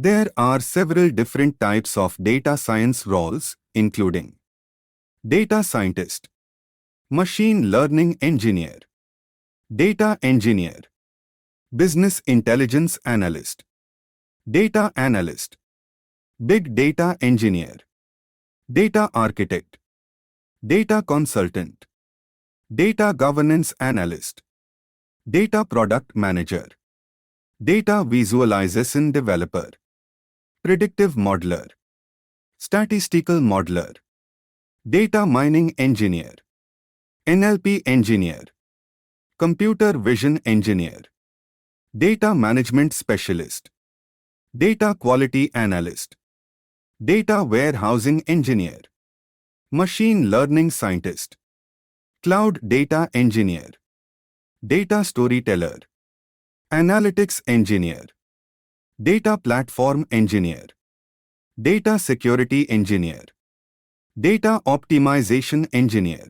There are several different types of data science roles, including data scientist, machine learning engineer, data engineer, business intelligence analyst, data analyst, big data engineer, data architect, data consultant, data governance analyst, data product manager, data visualization developer, predictive modeler, statistical modeler, data mining engineer, NLP engineer, computer vision engineer, data management specialist, data quality analyst, data warehousing engineer, machine learning scientist, cloud data engineer, data storyteller, analytics engineer, data platform engineer, data security engineer, data optimization engineer,